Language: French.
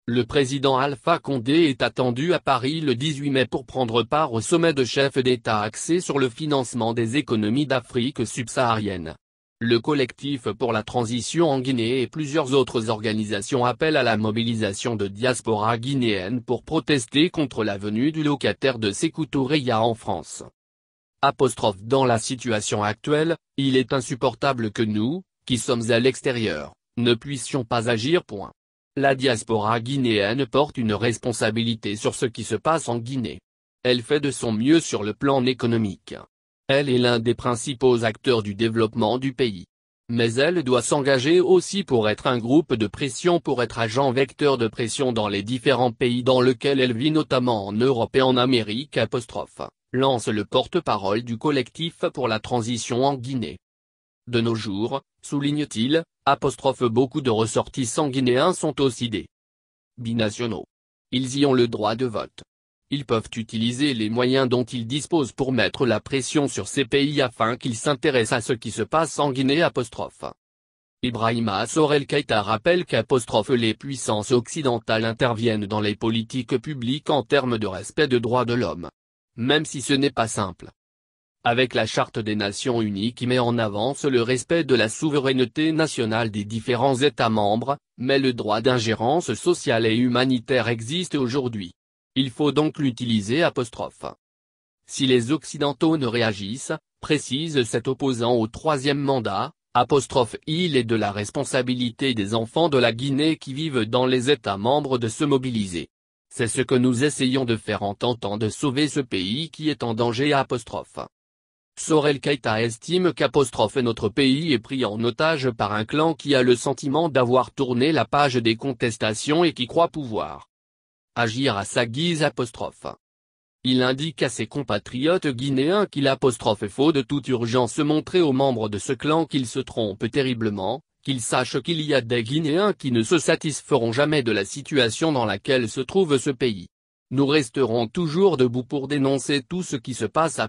Le président Alpha Condé est attendu à Paris le 18 mai pour prendre part au sommet de chefs d'État axé sur le financement des économies d'Afrique subsaharienne. Le collectif pour la transition en Guinée et plusieurs autres organisations appellent à la mobilisation de diaspora guinéenne pour protester contre la venue du locataire de Sékou Toureya en France. Dans la situation actuelle, il est insupportable que nous, qui sommes à l'extérieur, ne puissions pas agir. La diaspora guinéenne porte une responsabilité sur ce qui se passe en Guinée. Elle fait de son mieux sur le plan économique. Elle est l'un des principaux acteurs du développement du pays. Mais elle doit s'engager aussi pour être un groupe de pression, pour être agent vecteur de pression dans les différents pays dans lesquels elle vit, notamment en Europe et en Amérique. Lance le porte-parole du collectif pour la transition en Guinée. De nos jours, souligne-t-il, beaucoup de ressortissants guinéens sont aussi des binationaux. Ils y ont le droit de vote. Ils peuvent utiliser les moyens dont ils disposent pour mettre la pression sur ces pays afin qu'ils s'intéressent à ce qui se passe en Guinée. Ibrahima Sorel Keïta rappelle les puissances occidentales interviennent dans les politiques publiques en termes de respect des droits de l'homme. Même si ce n'est pas simple. Avec la Charte des Nations Unies qui met en avant le respect de la souveraineté nationale des différents États membres, mais le droit d'ingérence sociale et humanitaire existe aujourd'hui. Il faut donc l'utiliser. Si les Occidentaux ne réagissent, précise cet opposant au troisième mandat, il est de la responsabilité des enfants de la Guinée qui vivent dans les États membres de se mobiliser. C'est ce que nous essayons de faire en tentant de sauver ce pays qui est en danger. Sorel Keïta estime notre pays est pris en otage par un clan qui a le sentiment d'avoir tourné la page des contestations et qui croit pouvoir agir à sa guise. Il indique à ses compatriotes guinéens qu'il faut de toute urgence montrer aux membres de ce clan qu'ils se trompent terriblement, qu'ils sachent qu'il y a des Guinéens qui ne se satisferont jamais de la situation dans laquelle se trouve ce pays. Nous resterons toujours debout pour dénoncer tout ce qui se passe.